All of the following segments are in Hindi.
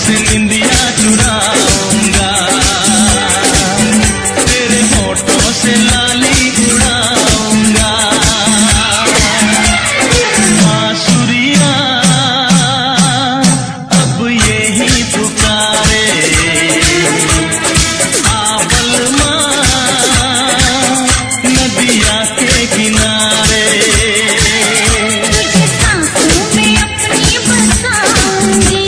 से निंदिया चुराऊंगा, तेरे होठों से लाली उड़ाऊंगा। बांसुरिया अब यही पुकारे, आवल माँ नदिया के किनारे। तुझे सांसों में अपनी बसाऊंगी,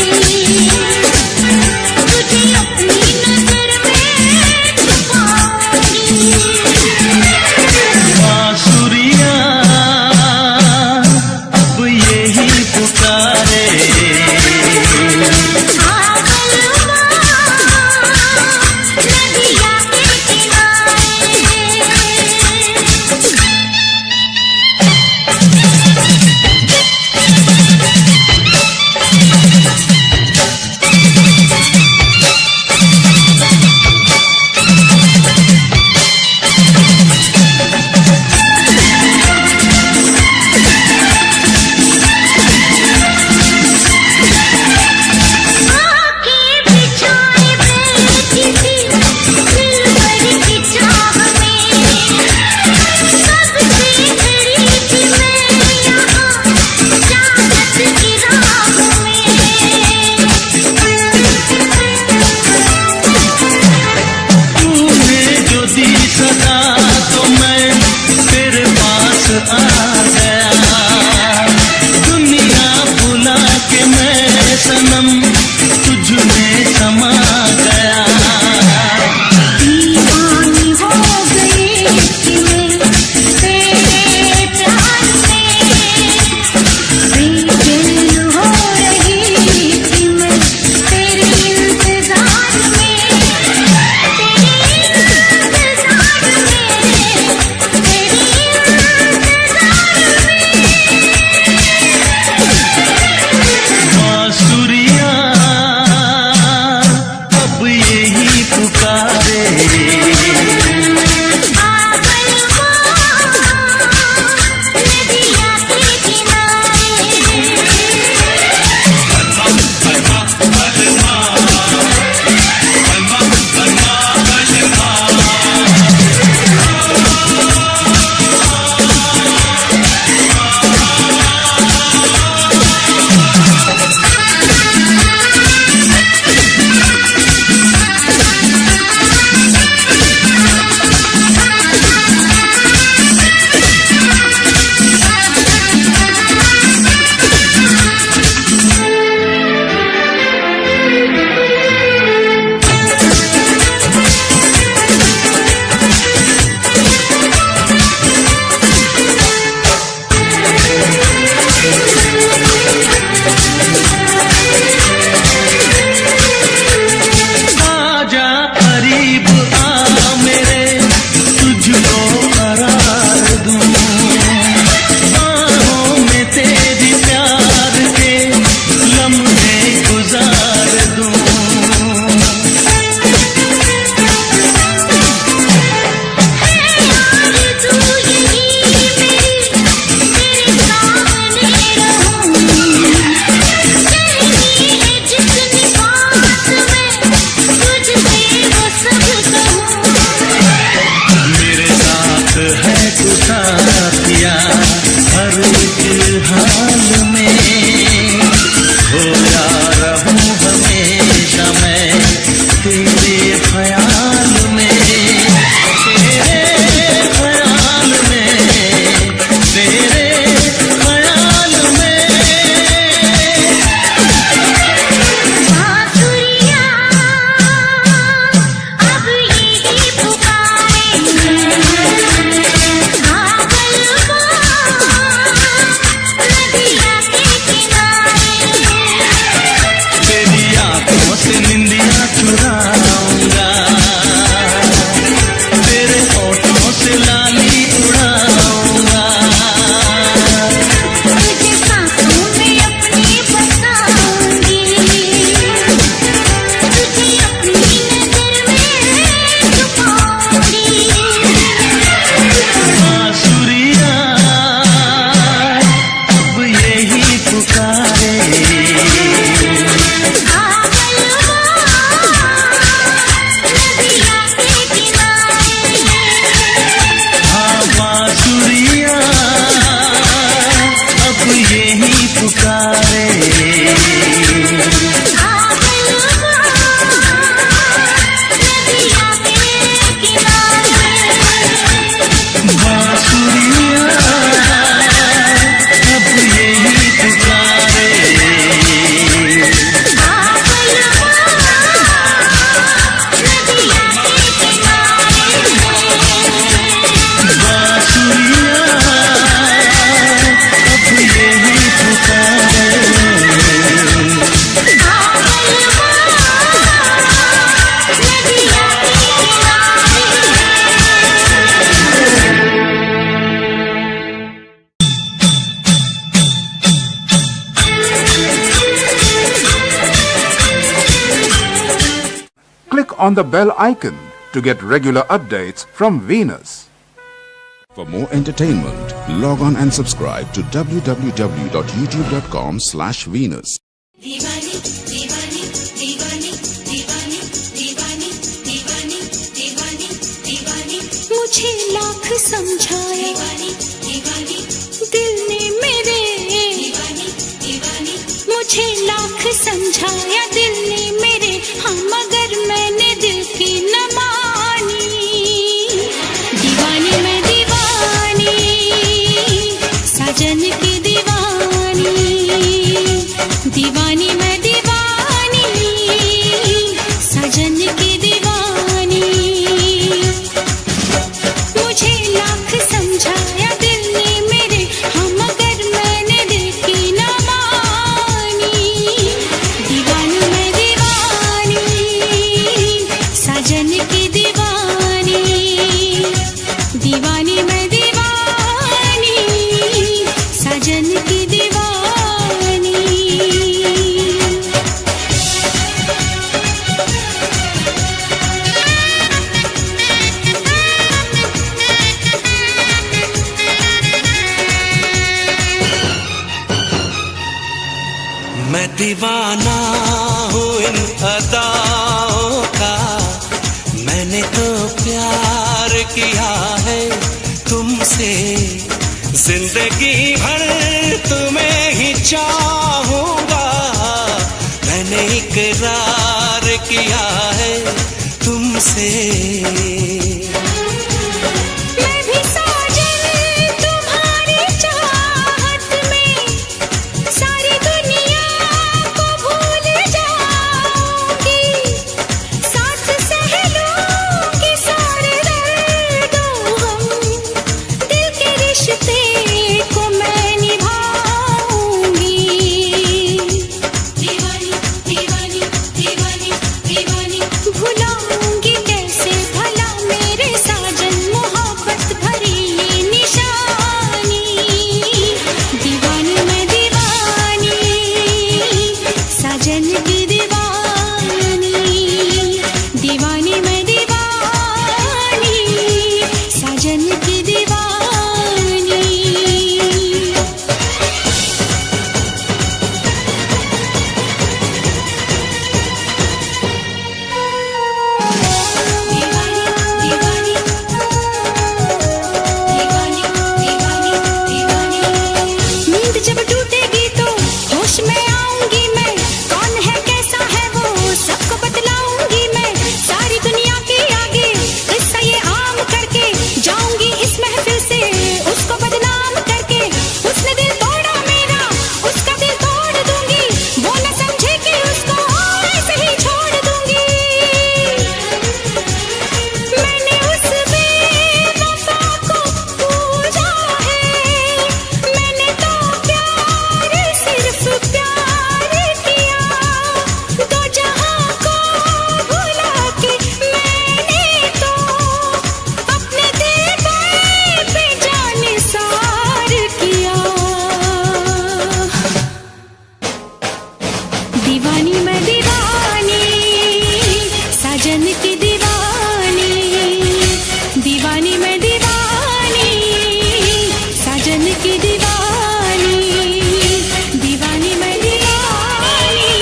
on the bell icon to get regular updates from Venus. For more entertainment, log on and subscribe to www.youtube.com/Venus. दीवानी दीवानी दीवानी दीवानी दीवानी दीवानी दीवानी दीवानी मुझे लाख समझाया दीवानी दीवानी दिल ने मेरे दीवानी दीवानी मुझे लाख समझाया दिल ने मेरे हाँ मगर मैंने दिल की न मानी दीवानी मैं दीवानी साजन की दीवानी दीवानी मैं दीवानी साजन की दीवानी मुझे लाख समझाया दिल ने मेरे हाँ मगर मैंने दिल की न मानी दीवानी मैं दीवानी साजन की दीवानी दीवानी मैं दीवानी साजन की दीवानी मैं दीवाना हूँ इन अदाओं का मैंने तो प्यार किया है तुमसे जिंदगी भर तुम्हें ही चाहूंगा मैंने इकरार किया है तुमसे मैं भी साजन तुम्हारी चाहत में सारी दुनिया को भूल जाऊंगी साथ सह लूंगी सारे दर्दों हम दिल के रिश्ते को मैं निभाऊंगी दीवानी दीवानी दीवानी दीवानी भुलाऊंगी कैसे भला मेरे साजन मोहब्बत भरी ये निशानी दीवानी मैं दीवानी साजन की दीवानी दीवानी मैं दीवानी साजन की दीवानी दीवानी दीवानी दीवानी दीवानी दीवानी नींद जब टूटेगी तो होश में आऊंगी मैं कौन है कैसा है वो सबको बतलाऊंगी मैं सारी दुनिया के आगे किस्सा ये आम करके जाऊंगी इस महफिल से उसको बदनाम करके उसने दिल तोड़ा मेरा उसका दिल तोड़ दूंगी वो न समझे कि उसको ऐसे ही छोड़ दूंगी मैंने उस बेवफा को पूजा है मैंने तो प्यार सिर्फ प्यार किया दो जहां को भुला के मैंने तो अपने दिल पे जानिसार किया दीवानी मैं दीवानी साजन की दीवानी दीवानी मैं दीवानी साजन की दीवानी दीवानी मैं दीवानी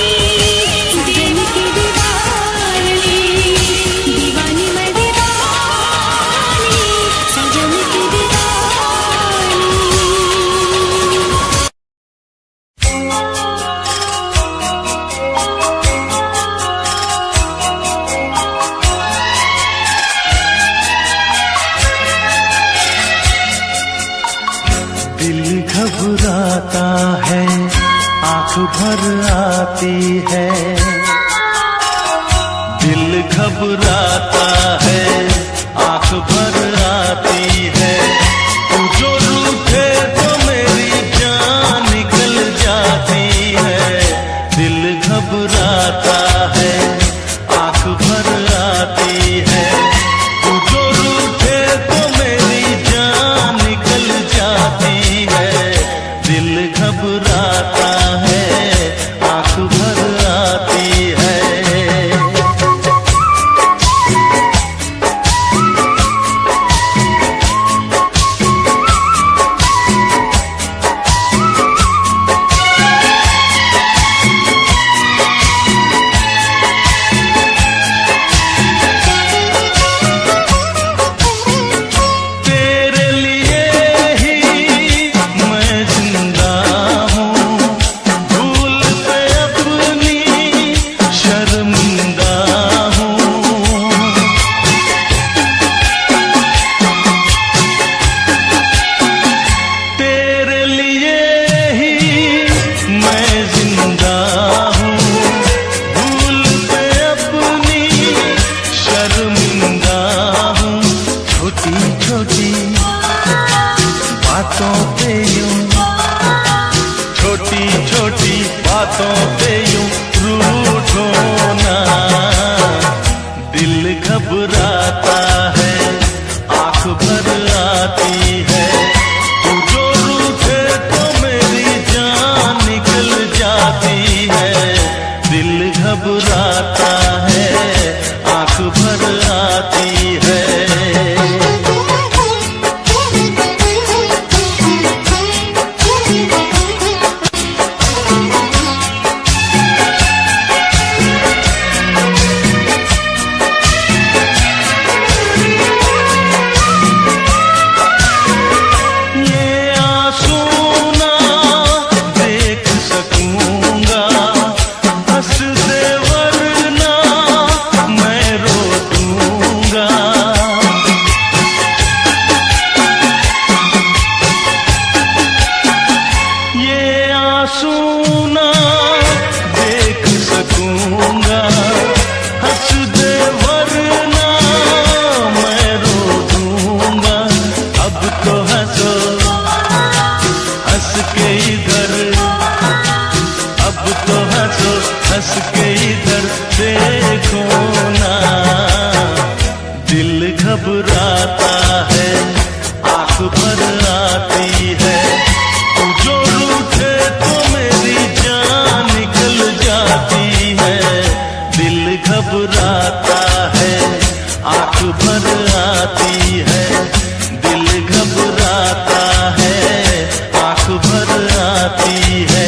साजन की दीवानी दीवानी मैं दीवानी साजन की दीवानी दिल घबराता है आंख भर आती है दिल घबराता है आंख भर आती है तू जो रूठे तो मेरी जान निकल जाती है दिल घबराता है आंख भर आती है तू जो रूठे तो मेरी जान निकल जाती है दिल घबराता है आंख भर आती है बातों पे यूं रूठो ना। दिल घबराता है, आंख भर आती है, तू जो रूठे तो मेरी जान निकल जाती है। दिल घबराता है, आंख भर आती है। सुना देख सकूंगा, हंस दे वरना मैं रो दूंगा। अब तो हंसो हंस के इधर, अब तो हंसो हंस के इधर देखो ना। दिल घबराता है, आंख भर आती है, तू जो रूठे तो मेरी जान निकल जाती है। दिल घबराता है, आंख भर आती है, दिल घबराता है, आंख भर आती है।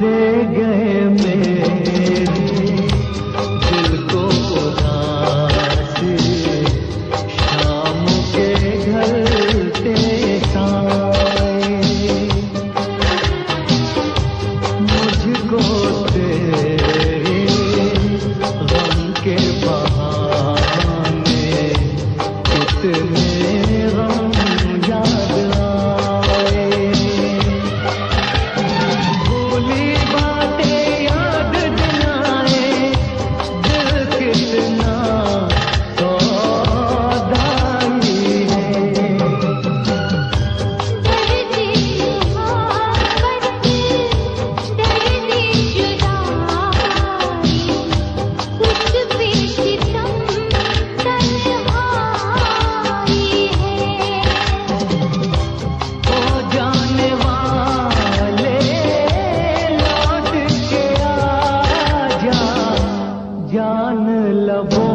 दे गए मेरे दिल को उदास शाम के ढलते साए मुझको तेरे गम के बहाने कितने गम याद आए भूली बातें याद दिलाए दिल कितना सौदाई है दर्द मोहब्बत दर्द जुदाई उस पे सितम तन्हाई है ओ जाने वाले लौट के आजा जान लबों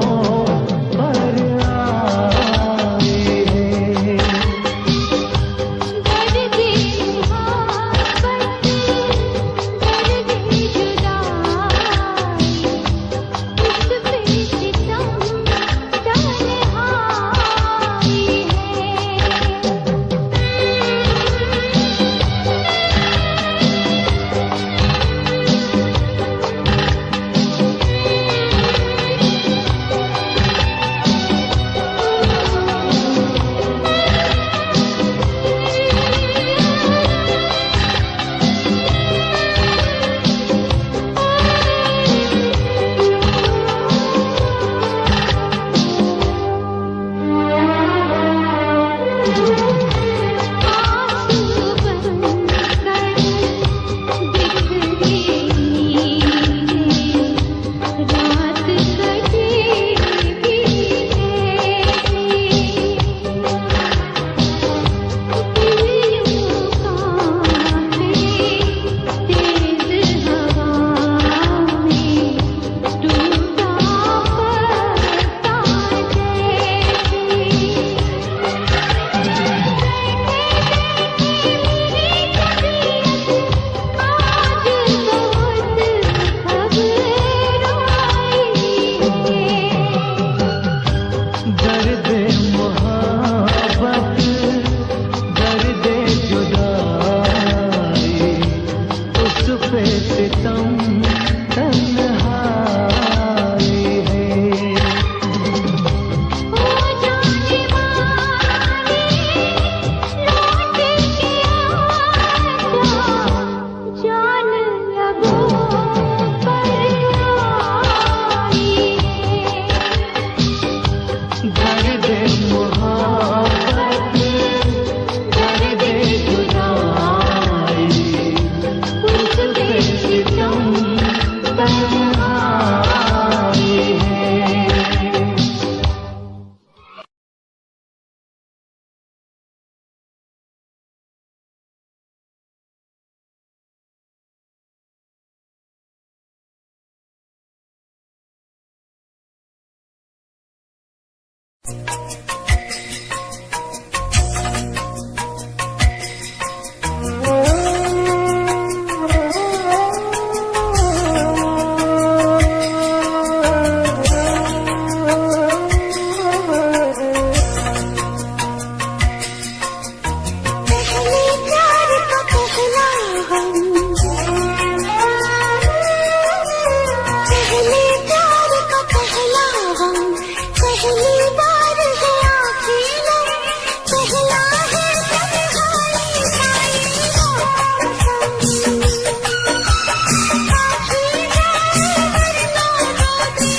पर आए है दर्द मोहब्बत दर्द जुदाई उस पे सितम तन्हाई आंसू बनकर बिखरी रात कटेगी दिलियों कांपे तेज हवा में टूटा पत्ता दर्द मोहब्बत दर्द जुदाई उस पे सितम तन्हाई है ओ जाने वाले लौट के आजा जान लबों पर आई दर्द मोहब्बत दर्द जुदाई उस पे सितम तन्हाई है पहले प्यार का पहला गम पहले प्यार का पहला गम पहली बार है आखिर पहला है तन्हाई का ये मौसम आखिर वरना रोते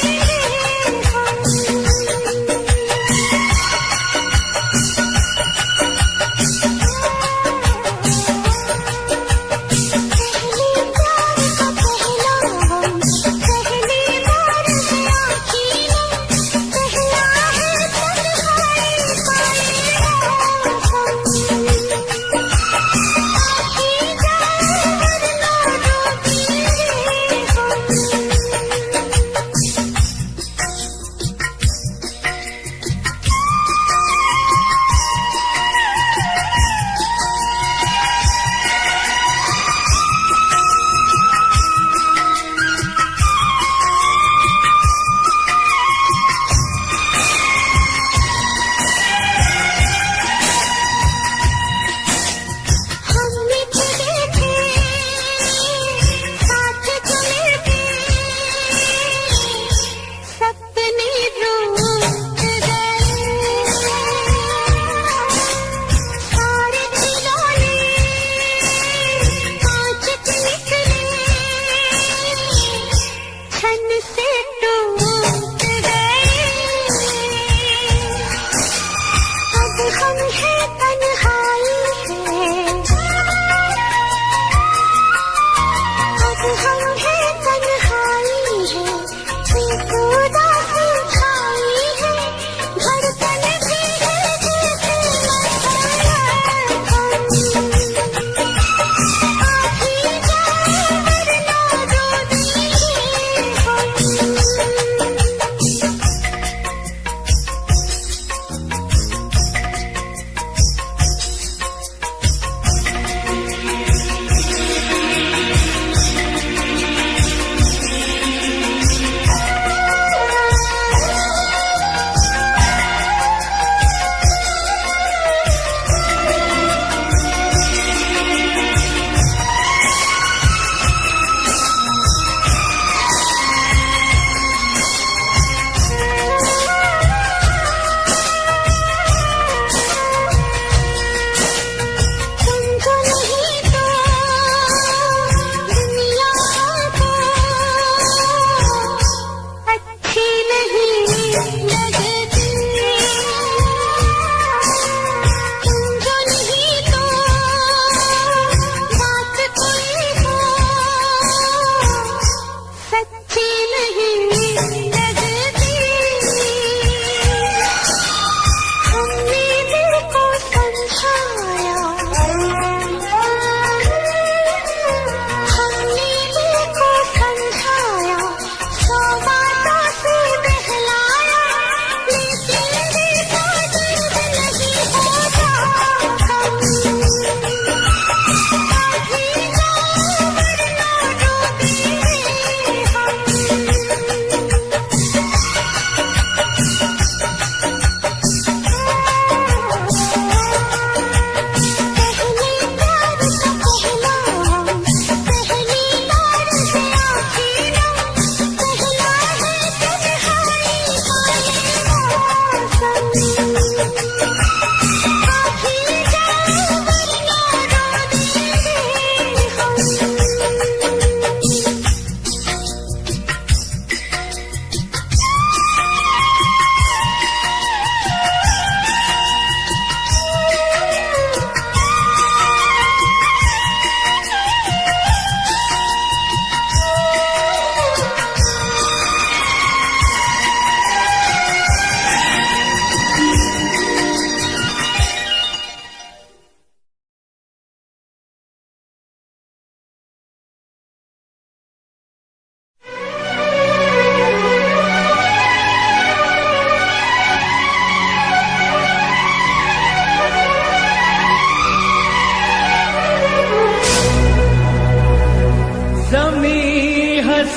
पहली बार है आखिर पहला है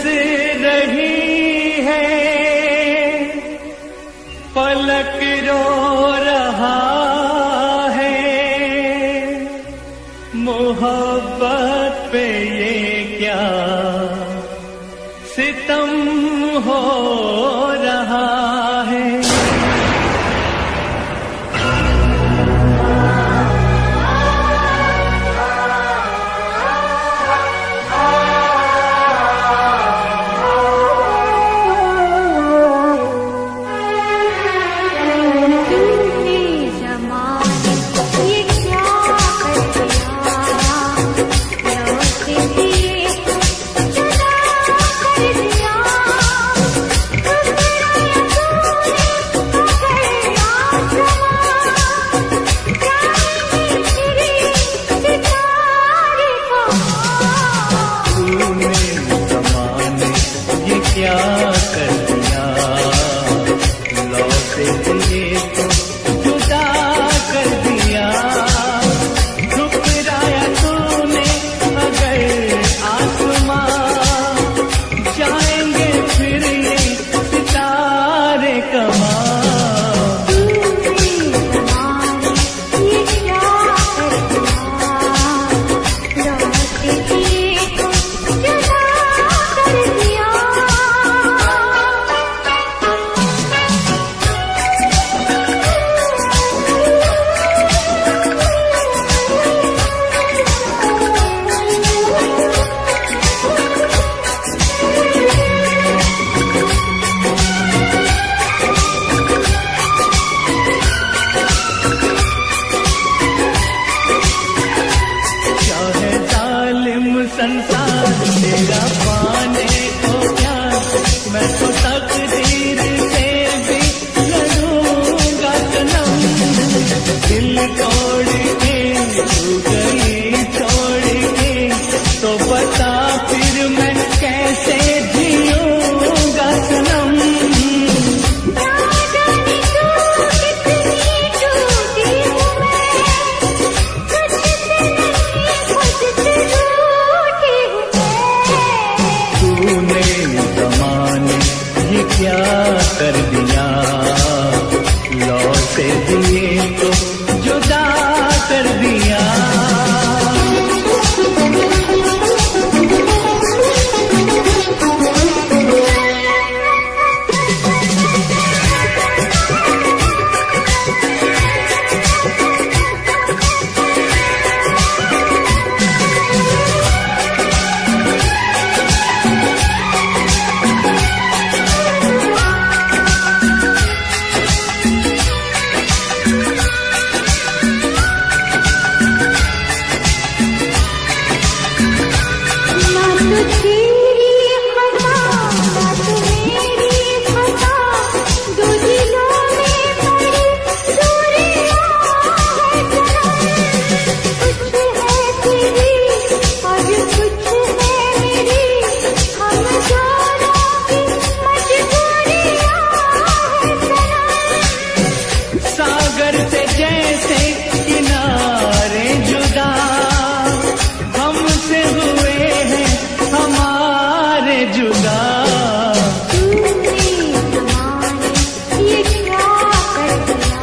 रही है, पलक रो रहा है, मोहब्बत पे ये क्या सितम हो रहा है। क्या कर दिया, लौटे दिए तो जुदा कर दिया, ठुकराया तूने अगर आसमां, जाएंगे फिर ये सितारे कमां। संसार तेरा पाने को प्यार, मैं तो तकदीर से भी लड़ूंगा सनम। दिल तोड़ के तू गई छोड़ के, तो बता फिर मैं कैसे जीऊंगा सनम। क्या कर दिया, लौटे दिए तो जुदा कर दिया। सागर से जैसे किनारे जुदा हमसे हुए हैं हमारे जुदा। ये क्या कर दिया,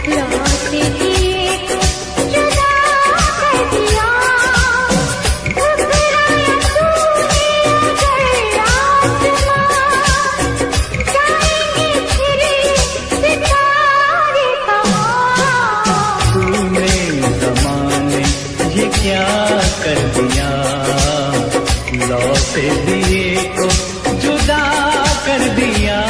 लौटे दिए जुदा कर दिया, ठुकराया तूने अगर आसमां, जाएंगे फिर सितारे कमां। तूने ज़माने ये क्या कर दिया, लौटे दिए को जुदा कर दिया।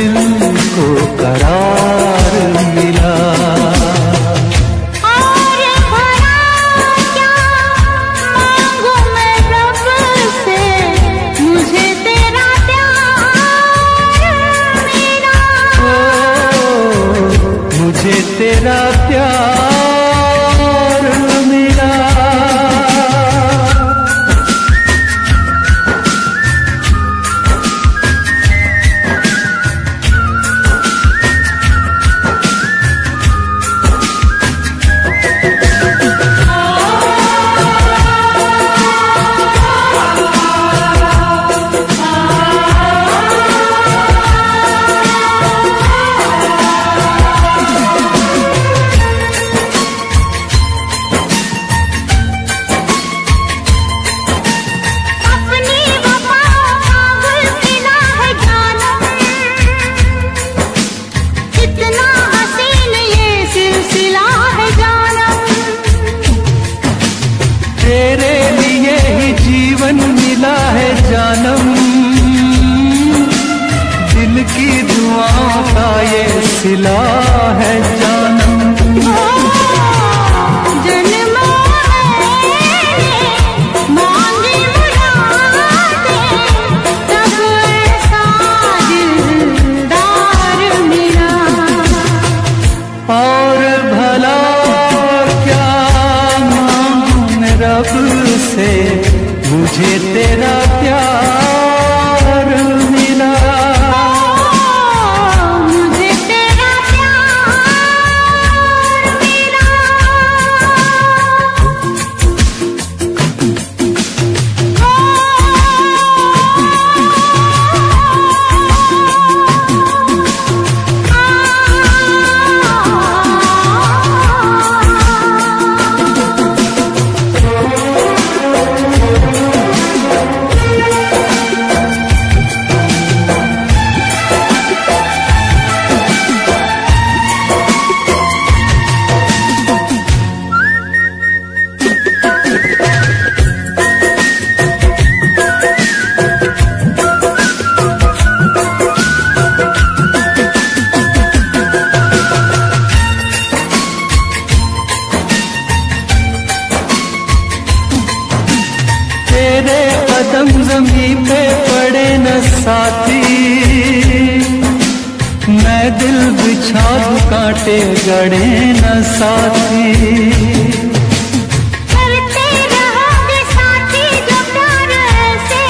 दिल को करार मिला। और भला क्या मांगू मैं रब से, मुझे तेरा प्यार मिला। मुझे तेरा प्यार मिला। अपनी वफाओं का गुलसिला है जानम, कितना हसीन ये सिलसिला है जानम। तेरे लिए ही जीवन मिला है जानम, दिल की दुआओं का ये सिला है जानम। जन्मों मैंने मांगी मुरादें, तब ऐसा दिलदार मिला। और भला क्या मांगू मैं रब से, मुझे तेरा प्यार मिला। मुझे तेरा प्यार मिला। तेरे कदम ज़मीं पे पड़े न साथी, मैं दिल बिछा दूं कांटे गड़े न साथी। करते रहोगे साथी जो प्यार ऐसे,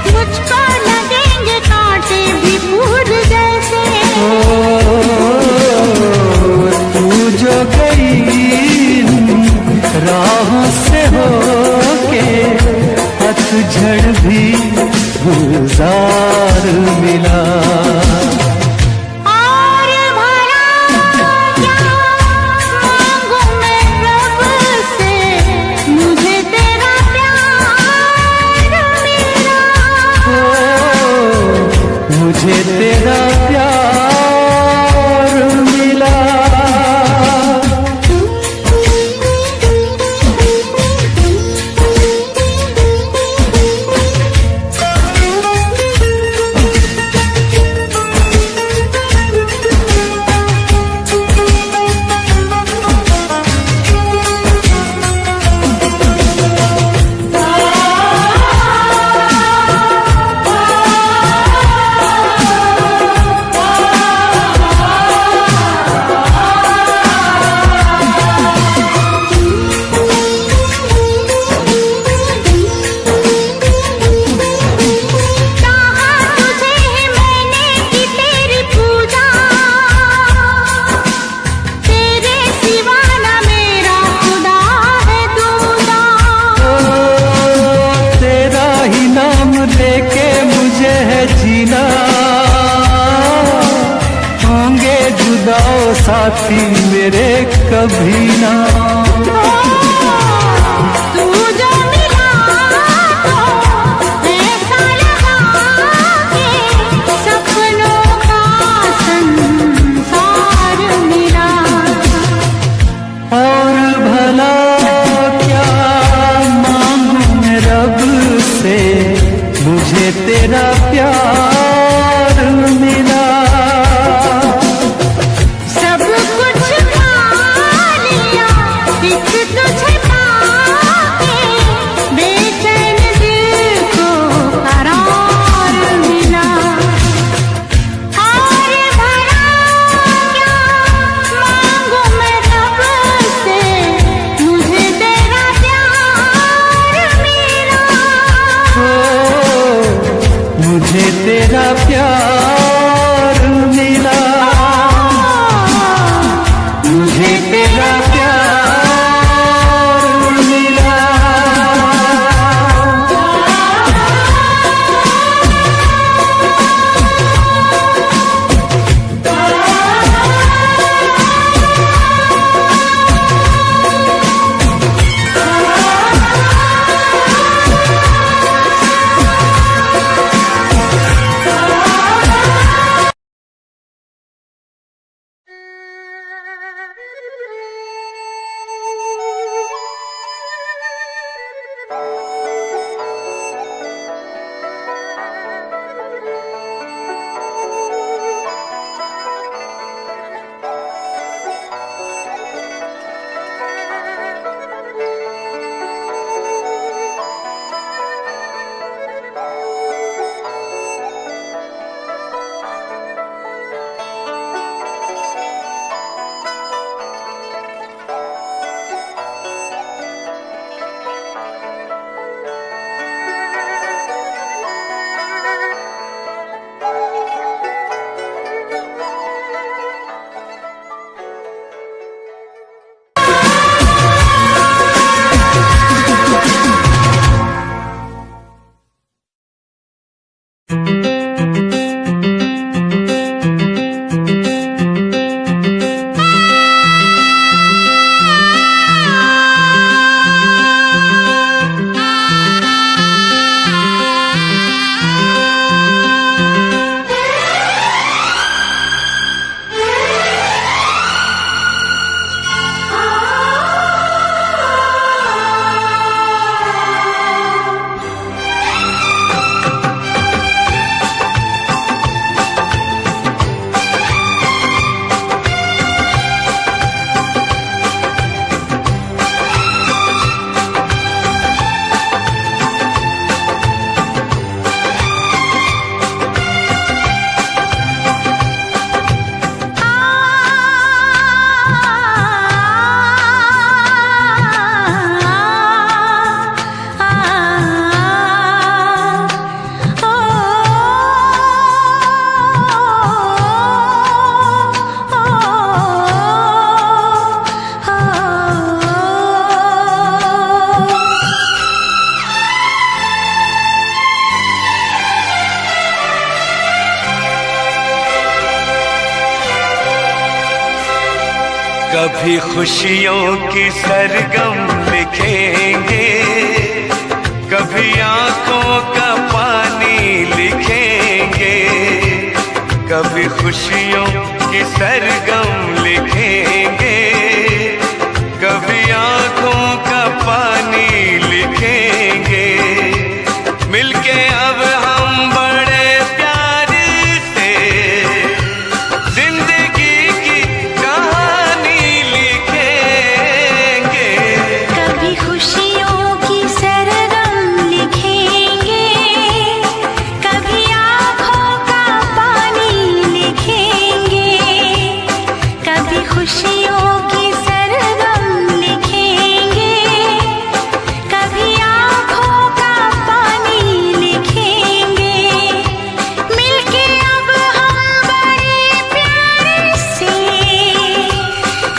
मुझको लगेंगे कांटे भी फूल जैसे। तू जो गई राहों से होके, पतझड़ भी गुलजार मिला। और भला क्या मांगू मैं रब से, मुझे तेरा प्यार मिला। मुझे तेरा प्यार मिला। साथी मेरे कभी ना। तू जो मिला तो ऐसा लगा कि सपनों का संसार मिला। और भला क्या मांगू मैं रब से, मुझे तेरा प्यार तेरा प्यार मिला, मुझे तेरा प्यार मिला। कभी खुशियों की सरगम लिखेंगे, कभी आंखों का पानी लिखेंगे। कभी खुशियों की सरगम लिखेंगे, कभी आंखों का पानी लिखेंगे। मिलके अब हम बड़े प्यार से जिंदगी की कहानी लिखेंगे। कभी खुशियों की सरगम लिखेंगे, कभी आँखों का पानी लिखेंगे। कभी खुशियों की सरगम लिखेंगे, कभी आँखों का पानी लिखेंगे। मिलके अब हम बड़े प्यार से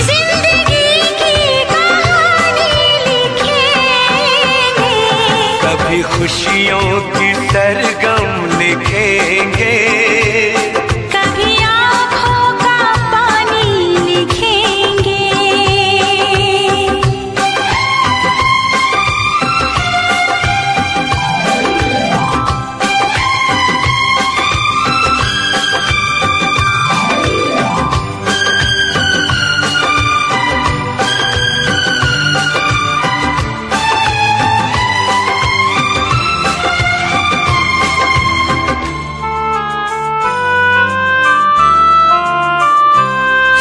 जिंदगी की कहानी लिखेंगे। कभी खुशियों की सरगम लिखेंगे, कभी आँखों का पानी लिखेंगे।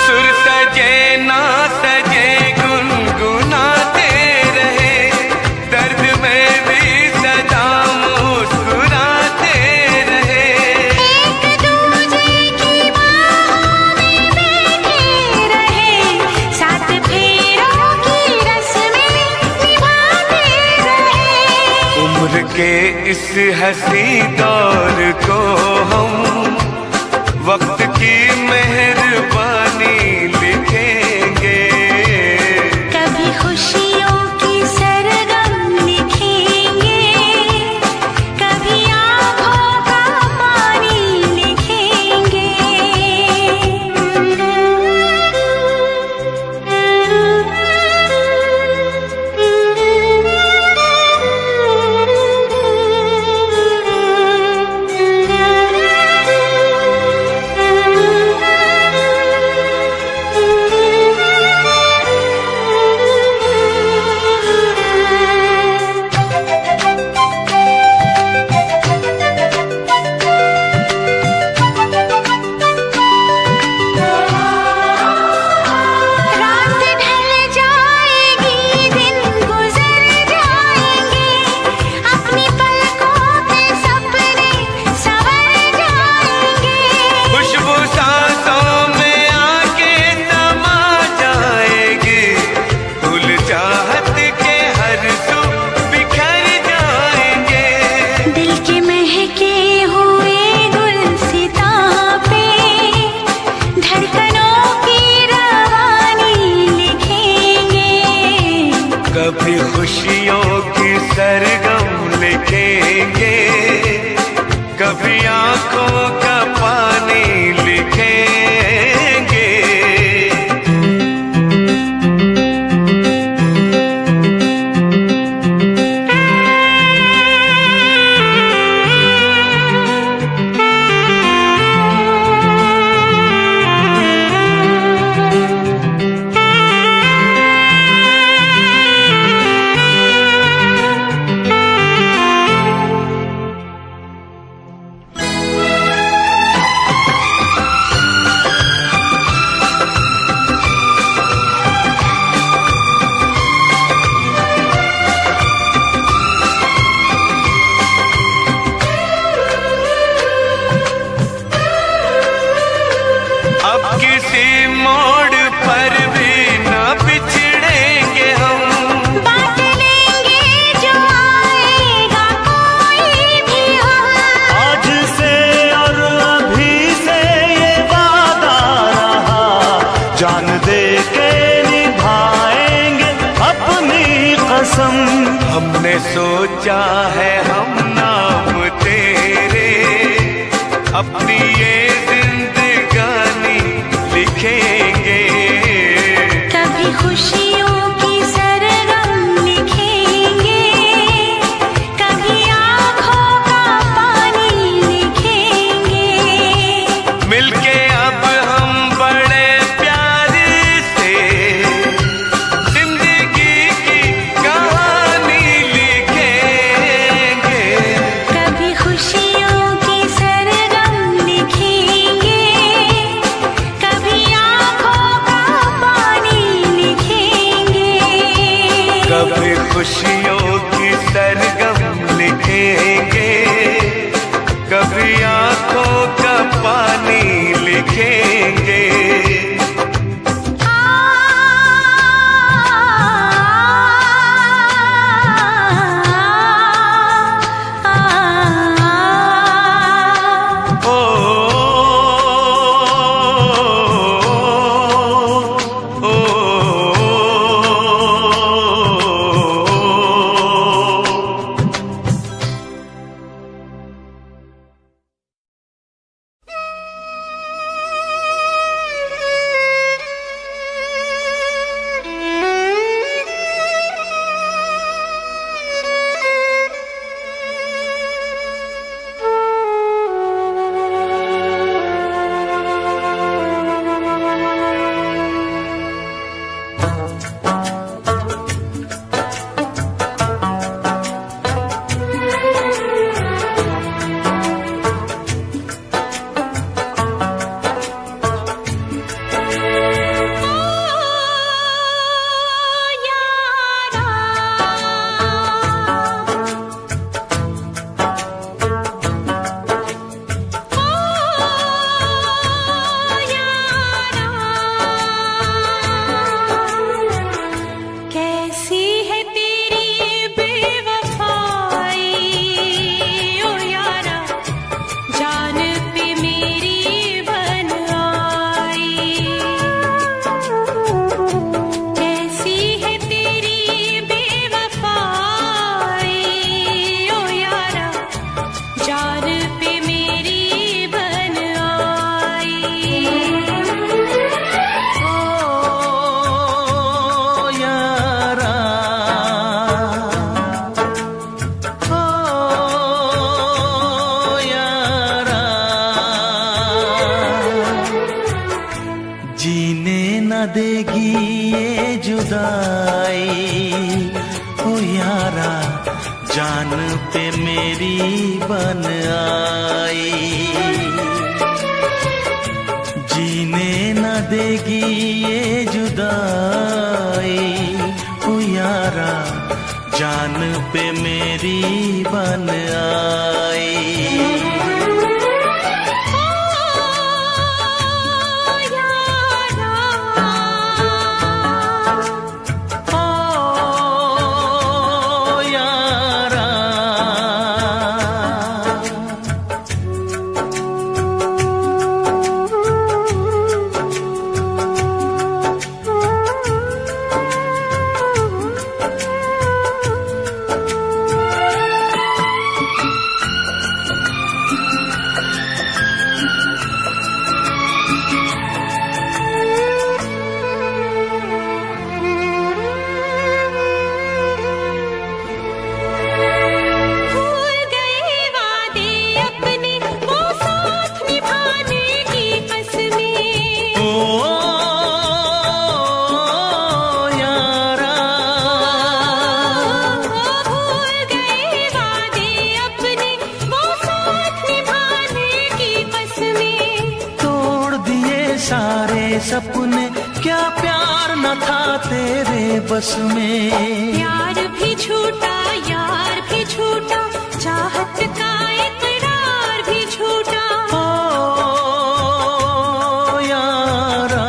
सुर सजे ना सजे गुनगुनाते रहे, दर्द में भी सदा मुस्कुराते रहे। एक दूजे की बाहों में बैठे रहे, साथ फेरों की रस्में निभाते रहे। उम्र के इस हंसी दौर को सोचा है हम नाम तेरे अपनी ये जिंदगानी लिखेंगे। कभी खुशियों की सरगम लिखेंगे, कभी आँखों का पानी लिखेंगे। मिलके अब हम बड़े प्यार से जिंदगी की कहानी लिखेंगे। कभी खुशियों की सरगम लिखेंगे, कभी आँखों का पानी लिखेंगे। कभी खुशियों की सरगम लिखेंगे, कभी आंखों का पानी लिखेंगे। देगी ये जुदाई, ओ यारा जान पे मेरी बन आई। जीने न देगी ये जुदाई, ओ यारा जान पे मेरी बन आई। सपने क्या प्यार न था तेरे बस में। प्यार भी झूठा यार भी झूठा, चाहत का इकरार भी झूठा। ओ यारा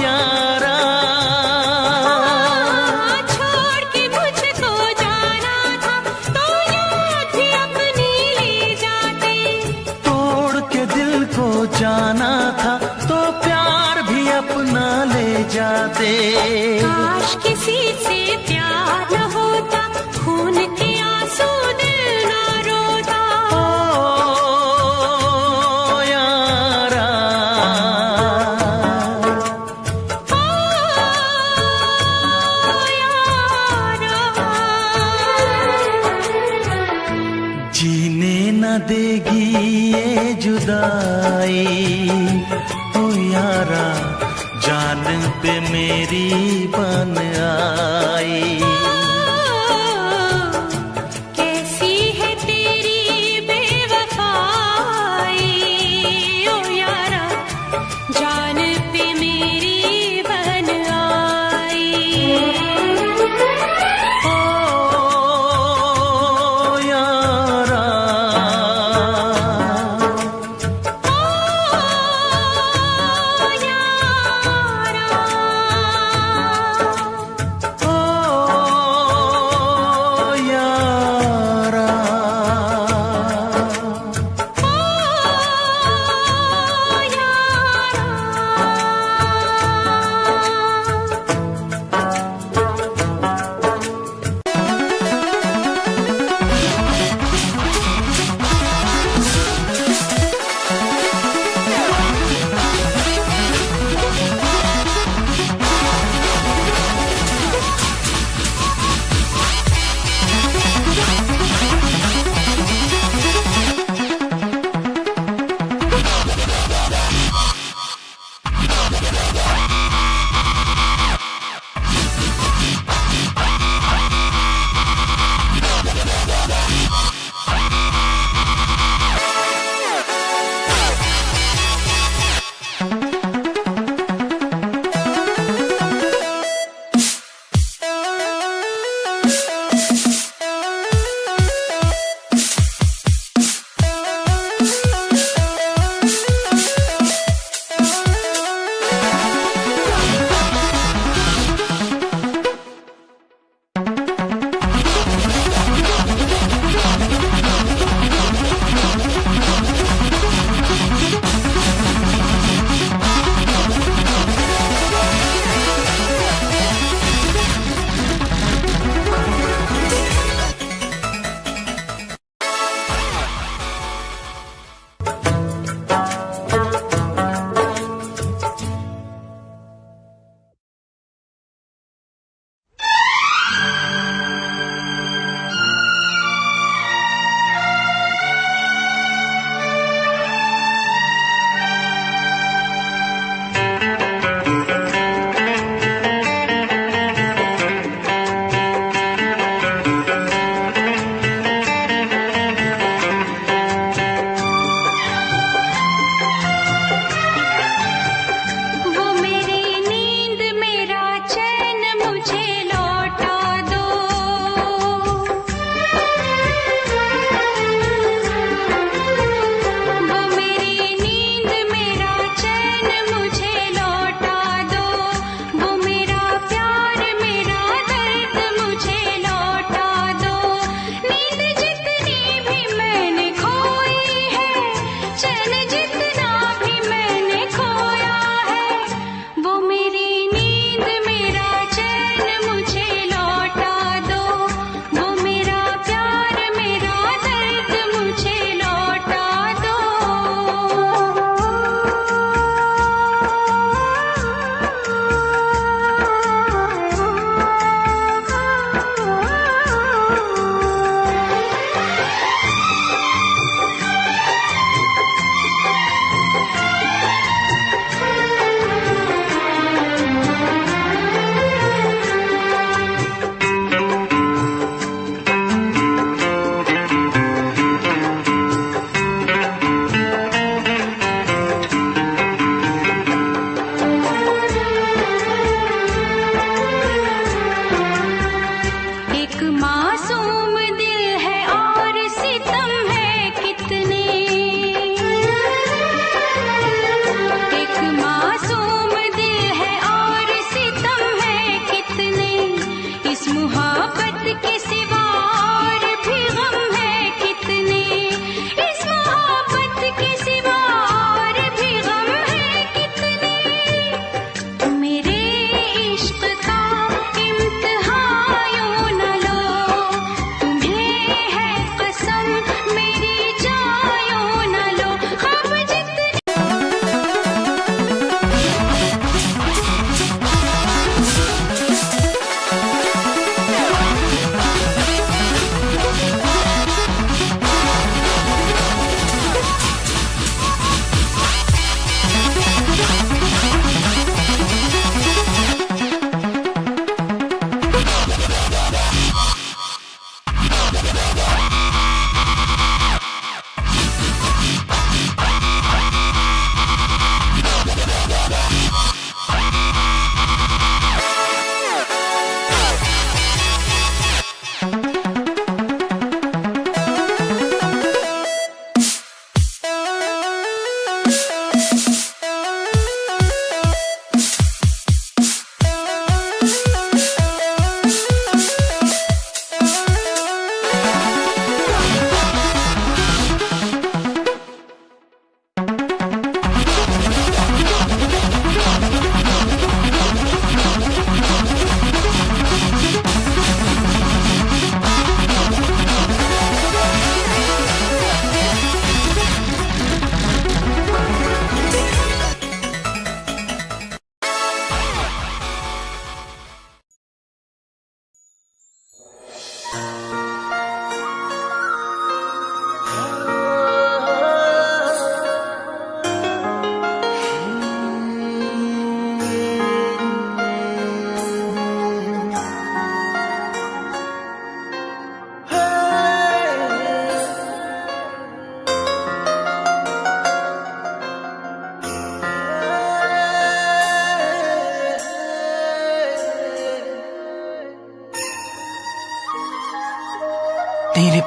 यारा, छोड़ के मुझको जाना था तो याद भी अपनी ले जाते। तोड़ के दिल को जाना था तो प्यार भी अपना ले जाते। काश किसी से प्यार न होता, खून के आंसू दिल न रोता। ओ यारा, ओ यारा, जीने न देगी ये जुदाई। ओ यारा, जान पे मेरी बन आई। कैसी है तेरी बेवफाई, ओ यारा, जान पे मेरी बन आई। ओ यारा, ओ यारा,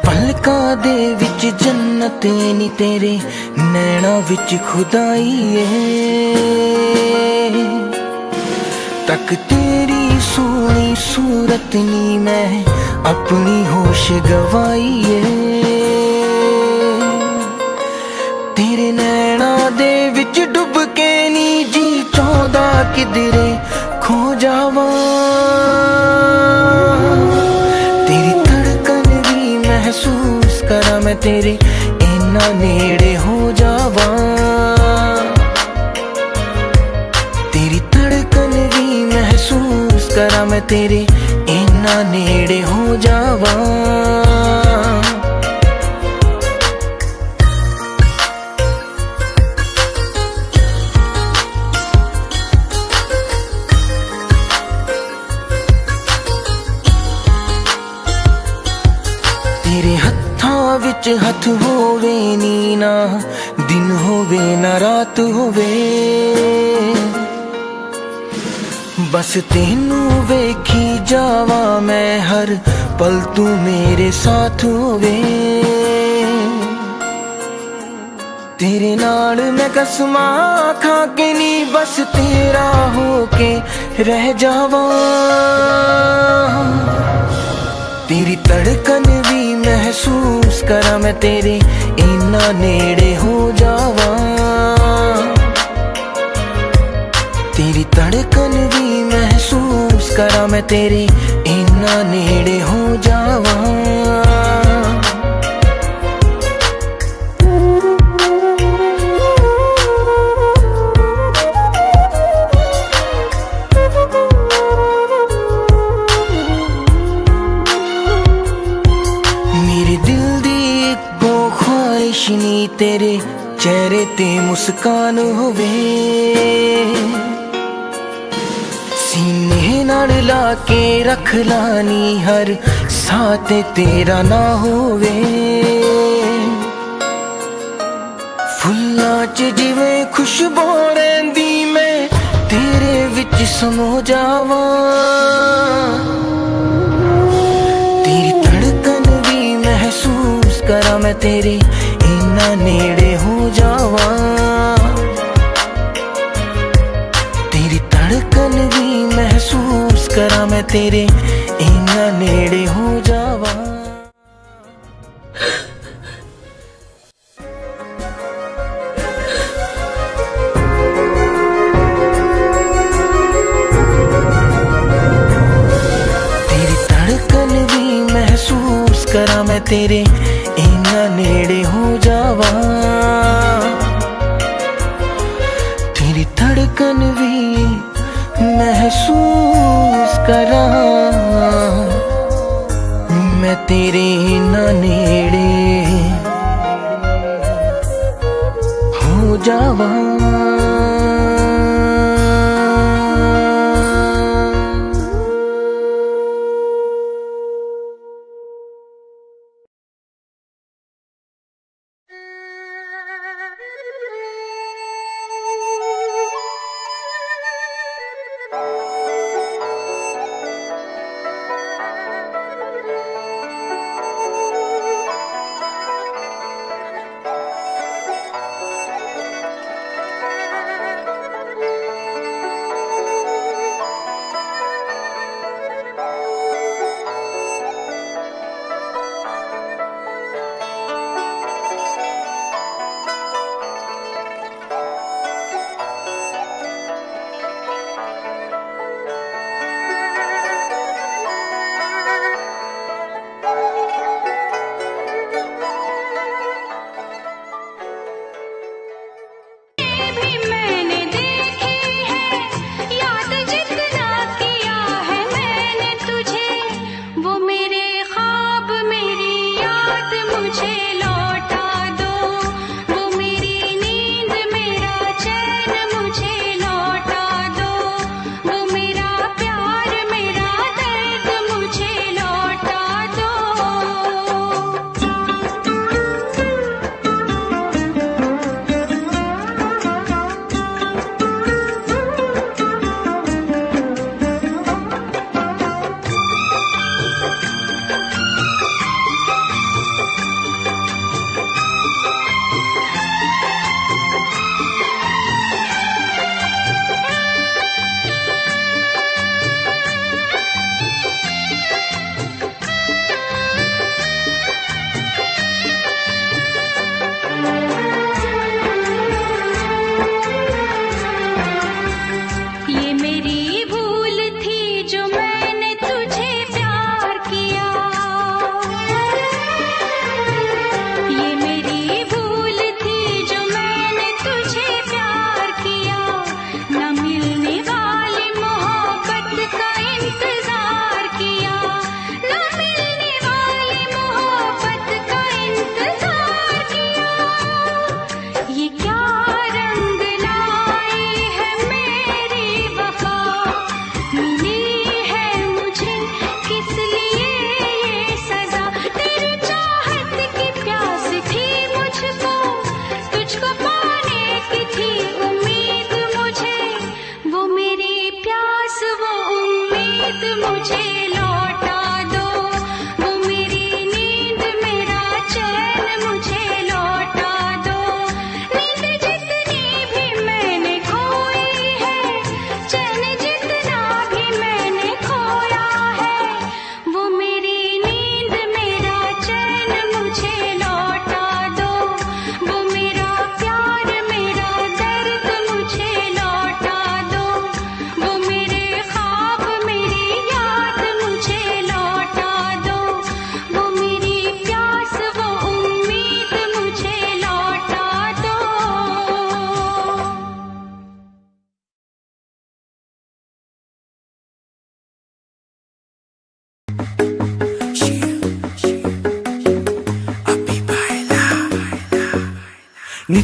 पलकां दे विच जन्नत नी तेरे नैना विच खुदाई है। तक तेरी सोनी सूरत नी मैं अपनी होश गवाई है। तेरे नैना दे विच डुब के नी जी चाहदा किधरे खो जावा। तेरी धड़कन भी महसूस करा मैं तेरे इन्ना नेड़े हो जावा। तेरी धड़कन भी महसूस करा मैं तेरे इन्ना नेड़े हो जावा। तेरे हत्थां विच हथ होवे नी ना दिन होवे ना रात होवे। बस तेनू वेखी जावा मैं हर पल तू मेरे साथ होवे। तेरे नाल मैं कसमां खा के नी बस तेरा होके रह जावा। तेरी धड़कन भी महसूस करा मैं तेरे इन्ना नेड़े हो जावा। तेरी धड़कन भी महसूस करा मैं तेरे इन्ना नेड़े हो जावा। मेरे दिल दी इक्को ख्वाहिश नी तेरे चेहरे ते मुस्कान होवे। सीने नाल ला के रख लानी हर साथ तेरा ना होवे। फुल्लां च जिवें खुशबू रहिंदी मैं तेरे विच समो जावा। तेरी धड़कन भी महसूस करा मैं तेरे इन्ना नेड़े हो जावा। तेरी धड़कन भी महसूस करा मैं तेरे इन्ना नेड़े हो जावा। तेरी धड़कन भी महसूस करा मैं तेरे इन्ना नेड़े हो जावा। तेरी धड़कन भी महसूस करा मैं तेरे इन्ना नेड़े हो जावा।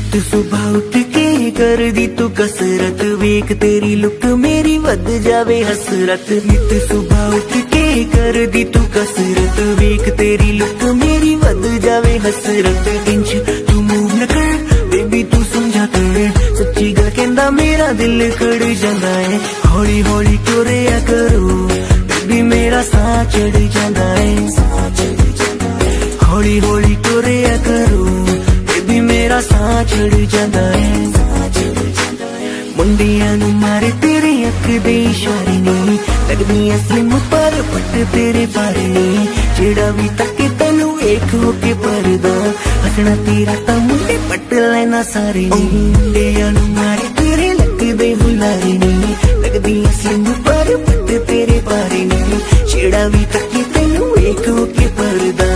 नित सुबह उठ के कर दी तू कसरत, वेख तेरी लुक मेरी वध जावे हसरत। नित सुबह उठ के कर दी तू कसरत, वेख तेरी लुक मेरी वध जावे हसरत। इंच तू मूव न कर बेबी तू समझा कर, सच्ची गल कहंदा मेरा दिल कड़ जांदा है। हौली हौली टुरिया करो बेबी मेरा साह चढ़ जांदा है। हौली हौली टुरिया करो बेबी मेरा साह चढ़ जांदा है। मुंडियां नू मारे तेरे अख दे इशारे नी, लगदियां स्लिम पर पट तेरे बारे नी। जेड़ा भी तके तैनू वेख होके परदा, हसना तेरा तां मुंडे पट लेना सारे नी। मुंडियां नू मारे तेरे लगदे हुलारे नी, लगदियां स्लिम पर पट तेरे बारे नी। जेड़ा भी तके तैनू वेख होके परदा,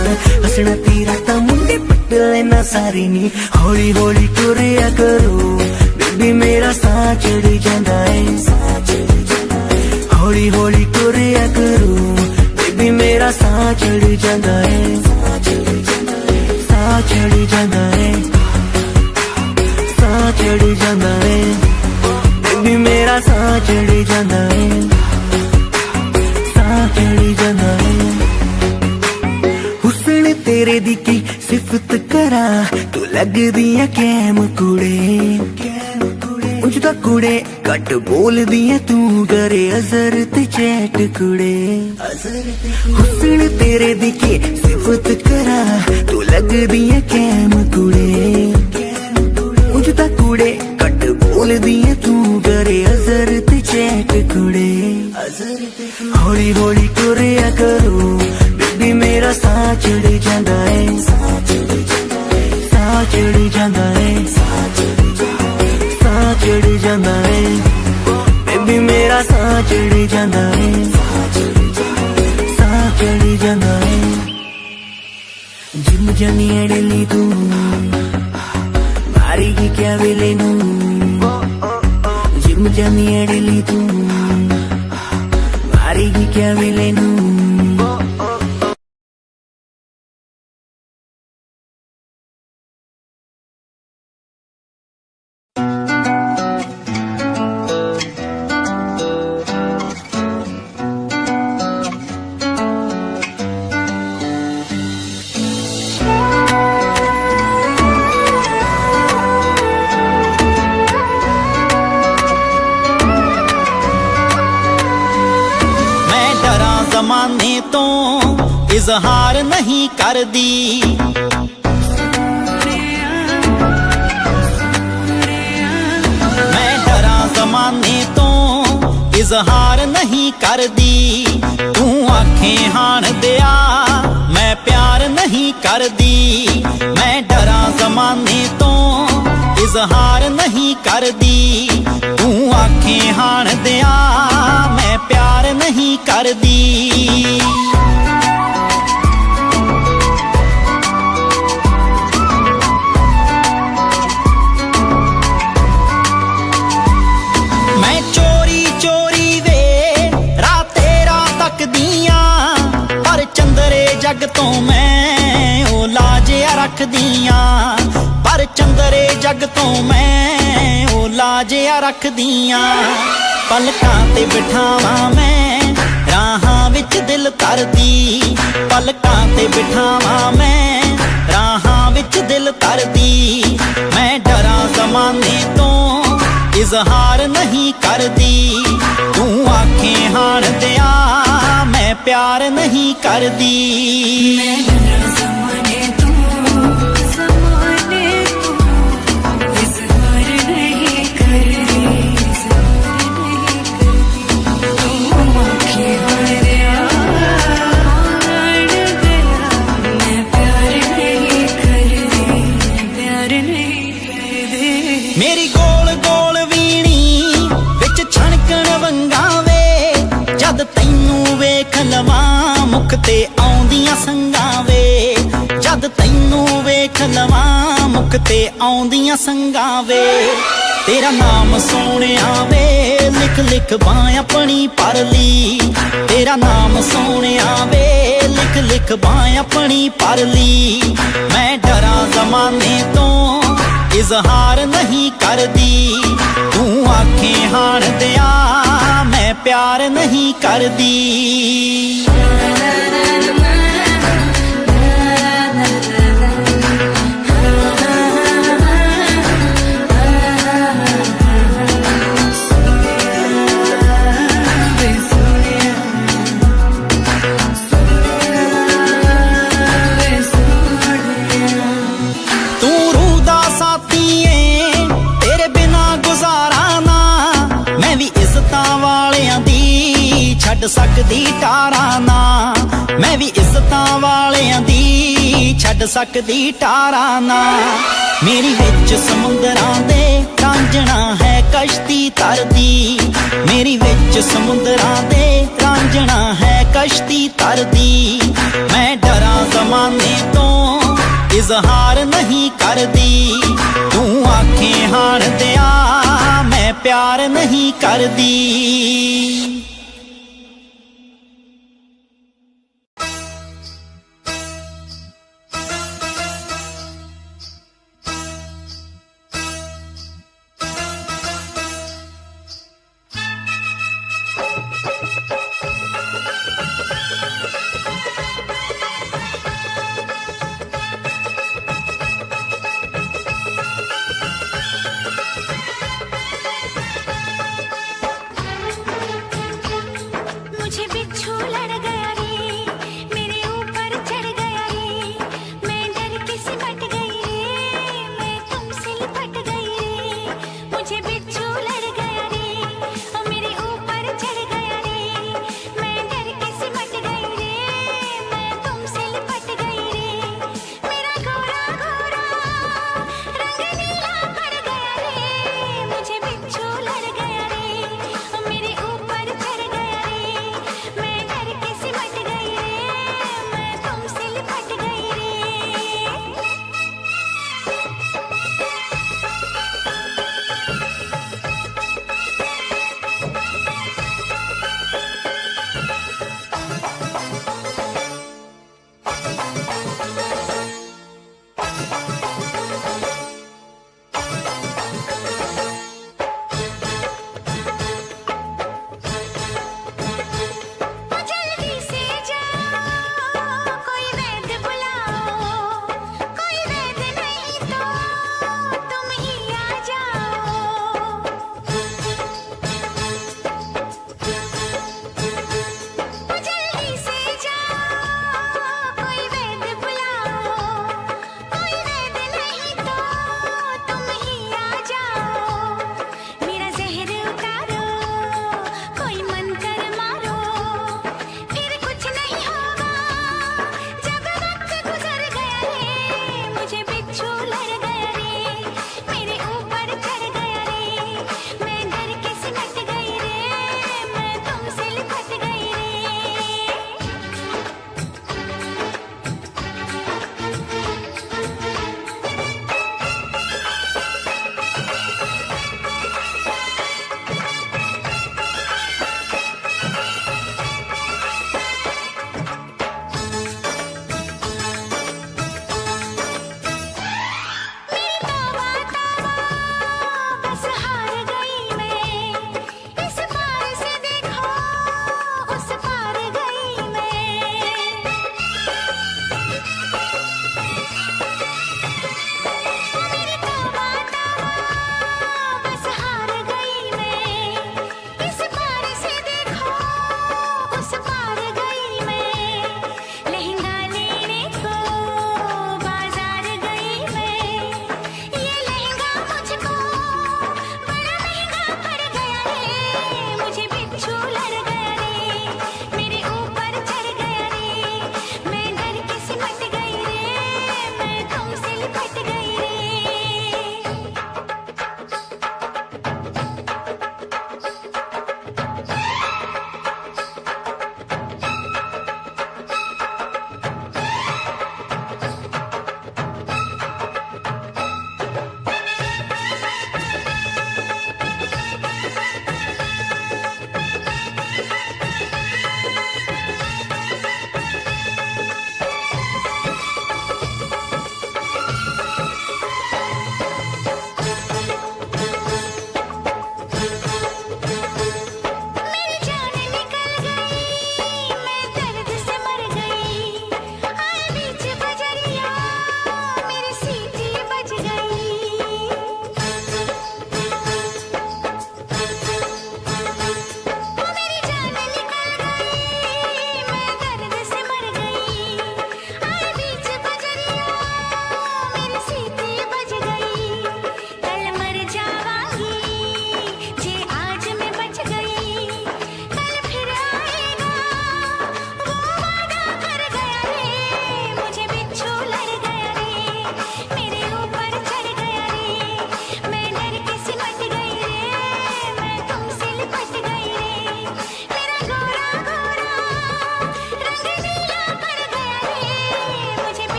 हसना तेरा तां मुंडे पट लेना सारे नी। हौली हौली टुरिया करो बेबी मेरा साह चढ़ जांदा है। हौली हौली टुरिया करो बेबी मेरा साह चढ़ जांदा है। साह चढ़ जांदा है, साह चढ़ जांदा है बेबी मेरा साह चढ़ जांदा है। साह चढ़ जांदा है। हुस्न तेरे दी की सिफत करा, तू लगदी है कैम कुड़े। उंज दा कुड़े घट बोलदी है तू, करे अजर ते चैट कुड़े। हुस्न तेरे दी की सिफत करा, तू लगदी है कैम कुड़े। उंज दा कुड़े घट बोलदी है तू, करे अजर ते चैट कुड़े। हौली हौली टुरिया करो बेबी मेरा साह चढ़ जांदा है। साह चढ़ जांदा है, साह चढ़ जांदा है बेबी मेरा साह चढ़ जांदा है। साह चढ़ जांदा है। जिम जानी अड़ली तू मारेगी क्या वेले नू। जिम जानी अड़ली तू मारेगी क्या वेले नू। ज़माने तो इजहार नहीं कर दी, मैं डरा ज़माने तो इजहार नहीं कर दी। तू आखें हाण दिया मैं प्यार नहीं कर दी, मैं डरा ज़माने तो इजहार नहीं कर दी। तू आखें हाण दिया मैं प्यार नहीं कर दी। मैं चोरी चोरी वे रात तेरा तक दिया, पर चंदरे जग तो मैं ओ लाजिया रख दिया। पर चंदरे जग तो मैं ओ लाजिया रख दिया। पलकां ते बिठावा मैं राहां विच दिल तरदी, पलकां ते बिठावा मैं राहां विच दिल तरदी। मैं डरा ज़माने तो इजहार नहीं कर दी। तू आखें हाण दिया मैं प्यार नहीं कर दी। मैं डरा ज़माने तो इज़हार नहीं कर दी, इज़हार नहीं कर दी। तू आखें हाण दिया मैं प्यार नहीं कर दी, प्यार नहीं कर दी। मेरी गोल गोल वीणी विच छणकण वंगा वे, जद तैनू वेख लवां मुख ते आउंदियां संगां वे। जद तैनू वेख लवां मुख ते आउंदियां संगां वे। तेरा नाम सोहणिया वे लिख लिख बां अपनी परली। तेरा नाम सोहणिया वे लिख लिख बां अपनी परली। मैं डरा ज़माने तो इजहार नहीं करदी। तू आखे हाण दिया मैं प्यार नहीं करदी। छड़ सकदी टारा ना मैं भी इज्जतां वालियां दी छड़ सकदी टारा ना। मेरी विच समुंदरां दे रांझणा है कश्ती तरदी। मेरी विच समुंदरां दे रांझणा है कश्ती तरदी। मैं डरां ज़माने तो इजहार नहीं करदी। तू आखे हाण दिया मैं प्यार नहीं करदी।